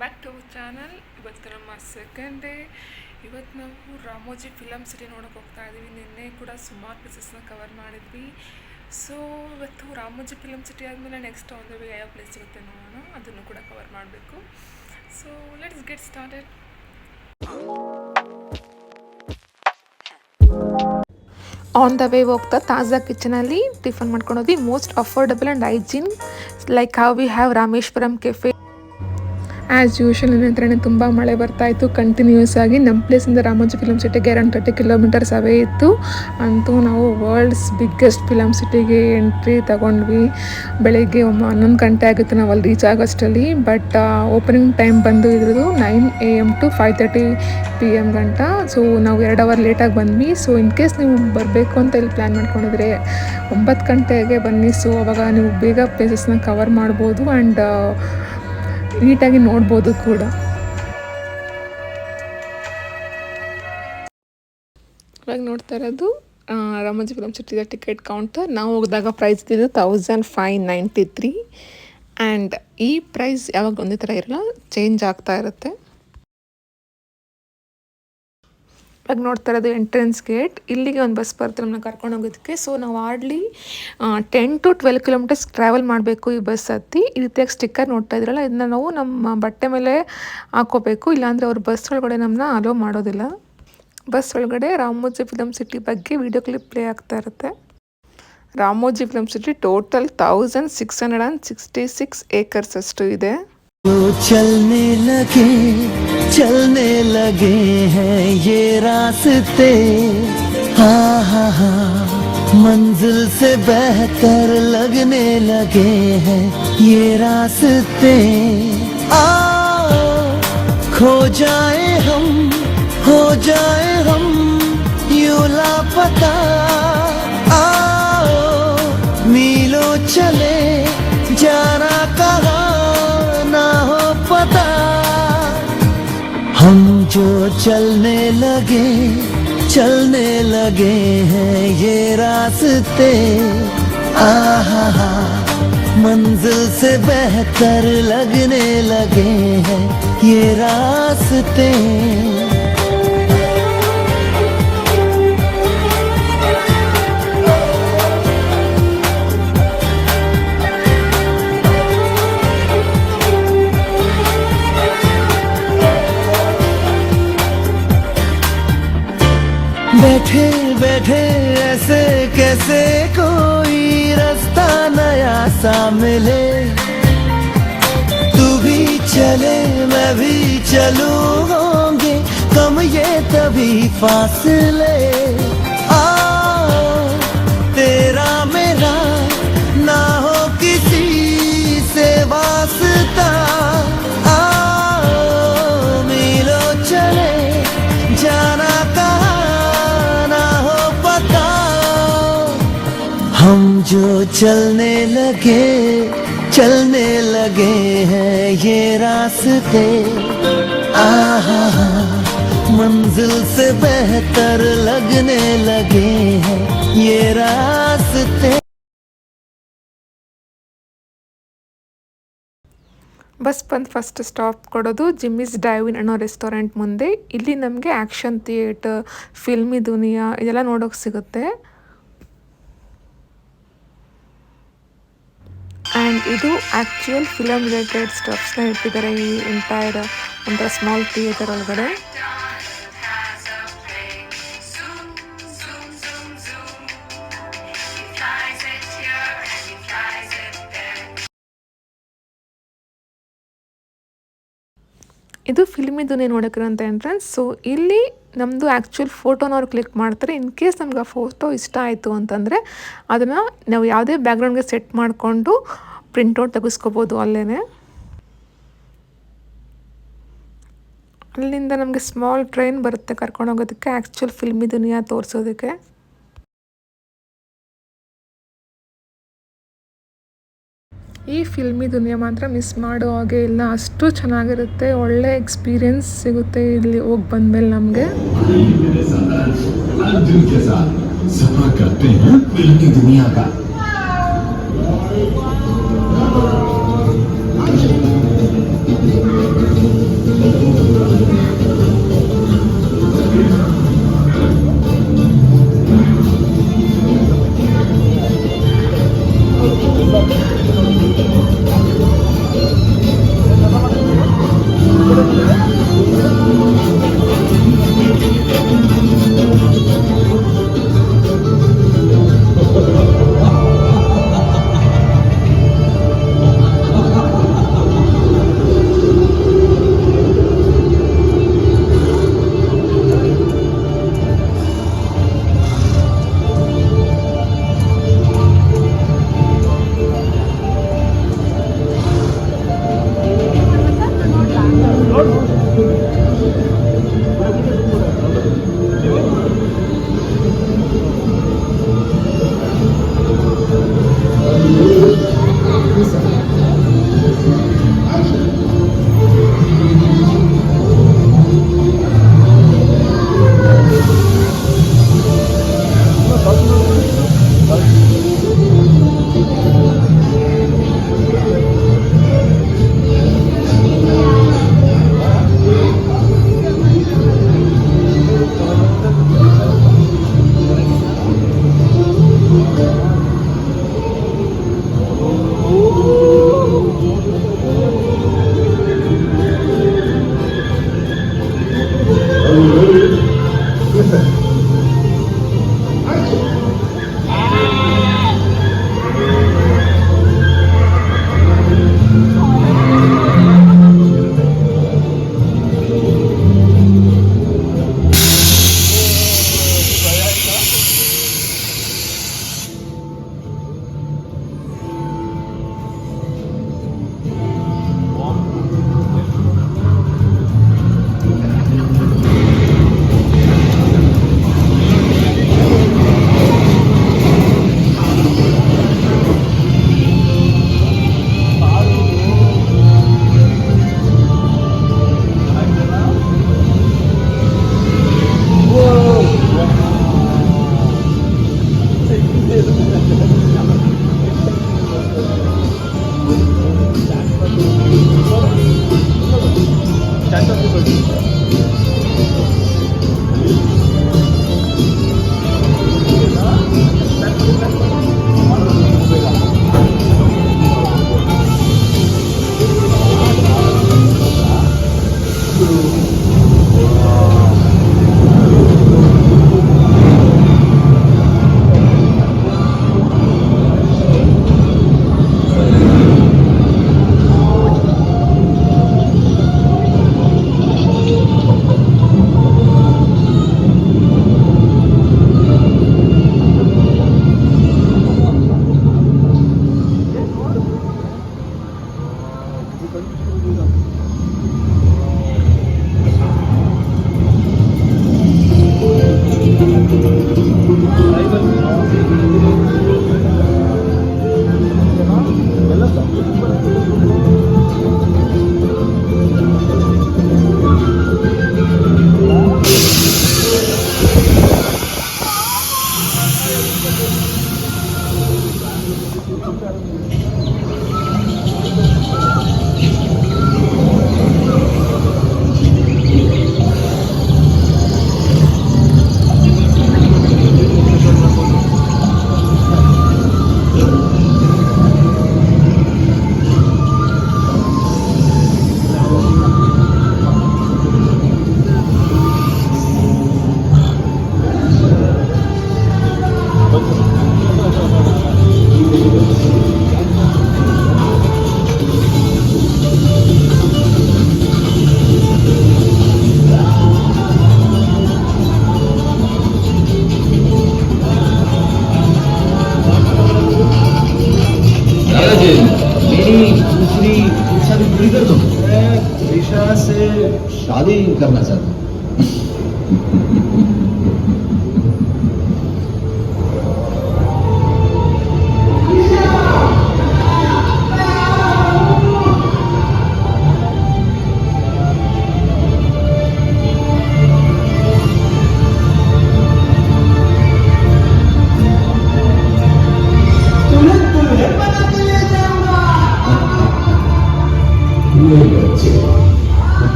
Back to our channel. ಇವತ್ತು ನಮ್ಮ second day. ಇವತ್ತು ನಾವು ರಾಮೋಜಿ ಫಿಲಮ್ ಸಿಟಿ ನೋಡೋಕೆ ಹೋಗ್ತಾ ಇದ್ದೀವಿ. ನಿನ್ನೆ ಕೂಡ ಸುಮಾರು ಪ್ಲೇಸಸ್ನ ಕವರ್ ಮಾಡಿದ್ವಿ. ಸೊ ಇವತ್ತು ರಾಮೋಜಿ ಫಿಲಮ್ ಸಿಟಿ ಆದಮೇಲೆ ನೆಕ್ಸ್ಟ್ ಆನ್ ದ ವೇ ಯಾವ ಪ್ಲೇಸ್ ಸಿಗುತ್ತೆ ನೋಡೋಣ, ಅದನ್ನು ಕೂಡ ಕವರ್ ಮಾಡಬೇಕು. So let's get started. On the way ಹೋಗ್ತಾ ತಾಜಾ ಕಿಚನಲ್ಲಿ ಟಿಫನ್ ಮಾಡ್ಕೊಂಡೋದ್ವಿ. Most affordable and hygiene like how we have Rameshwaram cafe. As usual ನನ್ನ ಹತ್ರನೇ ತುಂಬ ಮಳೆ ಬರ್ತಾಯಿತ್ತು ಕಂಟಿನ್ಯೂಸ್ ಆಗಿ. ನಮ್ಮ ಪ್ಲೇಸಿಂದ ರಾಮೋಜಿ ಫಿಲಮ್ ಸಿಟಿಗೆ ಅರೌಂಡ್ 30 ಕಿಲೋಮೀಟರ್ಸ್ ಅವೇ ಇತ್ತು. ಅಂತೂ ನಾವು ವರ್ಲ್ಡ್ಸ್ ಬಿಗ್ಗೆಸ್ಟ್ ಫಿಲಮ್ ಸಿಟಿಗೆ ಎಂಟ್ರಿ ತಗೊಂಡ್ವಿ. ಬೆಳಗ್ಗೆ 11 ಗಂಟೆ ಆಗುತ್ತೆ ನಾವು ಅಲ್ಲಿ ರೀಚ್ ಆಗೋಷ್ಟರಲ್ಲಿ. ಬಟ್ ಓಪನಿಂಗ್ ಟೈಮ್ ಬಂದು ಇದ್ರದ್ದು 9 AM to 5:30 PM ಗಂಟ. ಸೊ ನಾವು 2 ಅವರ್ ಲೇಟಾಗಿ ಬಂದ್ವಿ. ಸೊ ಇನ್ ಕೇಸ್ ನೀವು ಬರಬೇಕು ಅಂತ ಇಲ್ಲಿ ಪ್ಲ್ಯಾನ್ ಮಾಡ್ಕೊಂಡಿದ್ರೆ 9 ಗಂಟೆಗೆ ಬನ್ನಿ. ಸೊ ಅವಾಗ ನೀವು ಬೇಗ ಪ್ಲೇಸಸ್ನ ಕವರ್ ಮಾಡ್ಬೋದು ಆ್ಯಂಡ್ ನೀಟಾಗಿ ನೋಡ್ಬೋದು ಕೂಡ. ಇವಾಗ ನೋಡ್ತಾ ಇರೋದು ರಾಮೋಜಿ ಫಿಲಮ್ ಸಿಟಿದ ಟಿಕೆಟ್ ಕೌಂಟರ್. ನಾವು ಹೋಗಿದಾಗ ಪ್ರೈಸ್ ಇದ್ದಿದ್ದು 1593 ಆ್ಯಂಡ್ ಈ ಪ್ರೈಸ್ ಯಾವಾಗ ಒಂದೇ ಥರ ಇರಲ್ಲ, ಚೇಂಜ್ ಆಗ್ತಾ ಇರುತ್ತೆ. ಇವಾಗ ನೋಡ್ತಾ ಇರೋದು ಎಂಟ್ರೆನ್ಸ್ ಗೇಟ್. ಇಲ್ಲಿಗೆ ಒಂದು ಬಸ್ ಬರುತ್ತೆ ನಮ್ಮನ್ನ ಕರ್ಕೊಂಡು ಹೋಗೋದಕ್ಕೆ. ಸೊ ನಾವು ಹಾರ್ಡ್ಲಿ 10 to 12 ಕಿಲೋಮೀಟರ್ಸ್ ಟ್ರಾವೆಲ್ ಮಾಡಬೇಕು ಈ ಬಸ್ ಹತ್ತಿ. ಈ ರೀತಿಯಾಗಿ ಸ್ಟಿಕ್ಕರ್ ನೋಡ್ತಾ ಇದ್ರಲ್ಲ, ಇದನ್ನ ನಾವು ನಮ್ಮ ಬಟ್ಟೆ ಮೇಲೆ ಹಾಕೋಬೇಕು, ಇಲ್ಲಾಂದರೆ ಅವ್ರ ಬಸ್ ಒಳಗಡೆ ನಮ್ಮನ್ನ ಅಲೋ ಮಾಡೋದಿಲ್ಲ. ಬಸ್ ಒಳಗಡೆ ರಾಮೋಜಿ ಫಿಲಮ್ ಸಿಟಿ ಬಗ್ಗೆ ವಿಡಿಯೋ ಕ್ಲಿಪ್ ಪ್ಲೇ ಆಗ್ತಾ ಇರುತ್ತೆ. Ramoji film city total 1666 acres ಅಷ್ಟು ಇದೆ. चलने लगे हैं ये रास्ते, हाँ हाँ हाँ, मंजिल से बेहतर लगने लगे हैं ये रास्ते। आओ खो जाए हम, हो जाए हम यूं लापता। आओ मीलों चले जाना कहाँ ना हो पता। हम जो चलने लगे हैं ये रास्ते, आहा हा, मंजिल से बेहतर लगने लगे हैं ये रास्ते। बैठे बैठे ऐसे कैसे कोई रास्ता नया सा मिले। तू भी चले मैं भी चलूं, होंगे कम ये तभी फासले। आओ तेरा मेरा ना हो किसी से वास्ता। आओ मिलो चले जाना कहाँ ना हो पता। हम जो चलने लगे हैं ये रास्ते, आहा मंजिल से बेहतर लगने लगे हैं ये रास्ते। ಬಸ್ ಬಂದು ಫಸ್ಟ್ ಸ್ಟಾಪ್ ಕೊಡೋದು ಜಿಮ್ಮಿಸ್ ಡ್ರೈವ್ ಇನ್ ಅನ್ನೋ ರೆಸ್ಟೋರೆಂಟ್ ಮುಂದೆ. ಇಲ್ಲಿ ನಮಗೆ ಆ್ಯಕ್ಷನ್ ಥಿಯೇಟರ್, ಫಿಲ್ಮಿ ದುನಿಯಾ ಇದೆಲ್ಲ ನೋಡೋಕೆ ಸಿಗುತ್ತೆ. ಆ್ಯಂಡ್ ಇದು ಆ್ಯಕ್ಚುಯಲ್ ಫಿಲಮ್ ರಿಲೇಟೆಡ್ ಸ್ಟಫ್ಸ್ನ ಇಟ್ಟಿದ್ದಾರೆ ಈ ಎಂಟೈರ್ ಒಂಥರ ಸ್ಮಾಲ್ ಥಿಯೇಟರ್ ಒಳಗಡೆ. ಇದು ಫಿಲ್ಮಿ ದುನಿಯಾ ನೋಡೋಕ್ಕಿರೋಂಥ ಎಂಟ್ರೆನ್ಸ್. ಸೊ ಇಲ್ಲಿ ನಮ್ಮದು ಆ್ಯಕ್ಚುಯಲ್ ಫೋಟೋನವ್ರು ಕ್ಲಿಕ್ ಮಾಡ್ತಾರೆ. ಇನ್ ಕೇಸ್ ನಮ್ಗೆ ಆ ಫೋಟೋ ಇಷ್ಟ ಆಯಿತು ಅಂತಂದರೆ ಅದನ್ನು ನಾವು ಯಾವುದೇ ಬ್ಯಾಕ್ಗ್ರೌಂಡ್ಗೆ ಸೆಟ್ ಮಾಡಿಕೊಂಡು ಪ್ರಿಂಟೌಟ್ ತೆಗೆಸ್ಕೋಬೋದು ಅಲ್ಲೇ. ಅಲ್ಲಿಂದ ನಮಗೆ ಸ್ಮಾಲ್ ಟ್ರೈನ್ ಬರುತ್ತೆ ಕರ್ಕೊಂಡು ಹೋಗೋದಕ್ಕೆ ಆ್ಯಕ್ಚುಯಲ್ ಫಿಲ್ಮಿ ದುನಿಯಾ ತೋರಿಸೋದಕ್ಕೆ. ಈ ಫಿಲ್ಮಿ ದುನಿಯಾ ಮಾತ್ರ ಮಿಸ್ ಮಾಡೋ ಹಾಗೆ ಇಲ್ಲ, ಅಷ್ಟು ಚೆನ್ನಾಗಿರುತ್ತೆ. ಒಳ್ಳೆ ಎಕ್ಸ್ಪೀರಿಯನ್ಸ್ ಸಿಗುತ್ತೆ ಇಲ್ಲಿ ಹೋಗಿ ಬಂದಮೇಲೆ ನಮಗೆ. शादी करना चाहता हूँ।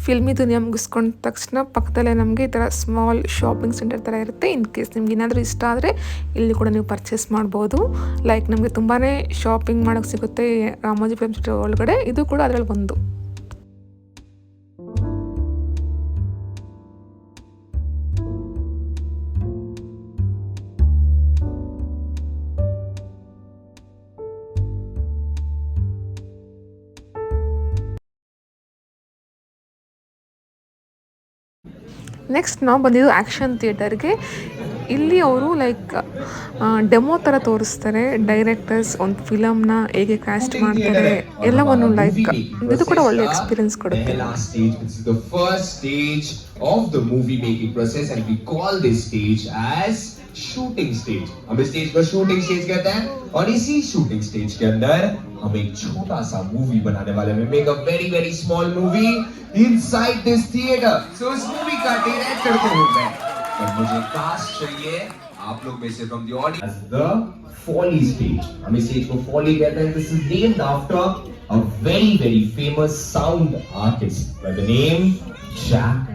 ಫಿಲ್ಮಿ ದುನಿಯಾ ಮುಗಿಸ್ಕೊಂಡ ತಕ್ಷಣ ಪಕ್ಕದಲ್ಲೇ ನಮಗೆ ಈ ಥರ ಸ್ಮಾಲ್ ಶಾಪಿಂಗ್ ಸೆಂಟರ್ ಥರ ಇರುತ್ತೆ. ಇನ್ ಕೇಸ್ ನಿಮ್ಗೆ ಏನಾದರೂ ಇಷ್ಟ ಆದರೆ ಇಲ್ಲಿ ಕೂಡ ನೀವು ಪರ್ಚೇಸ್ ಮಾಡ್ಬೋದು. ಲೈಕ್ ನಮಗೆ ತುಂಬಾ ಶಾಪಿಂಗ್ ಮಾಡೋಕ್ಕೆ ಸಿಗುತ್ತೆ ರಾಮೋಜಿ ಫಿಲ್ಮ್ ಸಿಟಿ ಒಳಗಡೆ, ಇದು ಕೂಡ ಅದರಲ್ಲಿ ಒಂದು. ನೆಕ್ಸ್ಟ್ ನಾವು ಬಂದಿದ್ದು ಆ್ಯಕ್ಷನ್ ಥಿಯೇಟರ್ಗೆ. ಇಲ್ಲಿ ಅವರು ಲೈಕ್ ಡೆಮೋ ಥರ ತೋರಿಸ್ತಾರೆ, ಡೈರೆಕ್ಟರ್ಸ್ ಒಂದು ಫಿಲಮ್ನ ಹೇಗೆ ಕ್ಯಾಸ್ಟ್ ಮಾಡ್ತಾರೆ ಎಲ್ಲವನ್ನು. ಲೈಕ್ ಇದು ಕೂಡ ಒಳ್ಳೆ ಎಕ್ಸ್ಪೀರಿಯನ್ಸ್ ಕೊಡುತ್ತೆ. शूटिंग स्टेज, हम इस स्टेज को शूटिंग स्टेज कहते हैं और इसी शूटिंग स्टेज के अंदर हम एक छोटा सा मूवी बनाने वाले हैं. Make a very very small movie inside this theatre. So इस मूवी का डायरेक्ट करते हुए मैं, पर मुझे कास्ट चाहिए आप लोग में से from the audience. The Foley stage, हम इस स्टेज को फॉली कहते हैं. This is named after a very very famous sound artist by the name Jack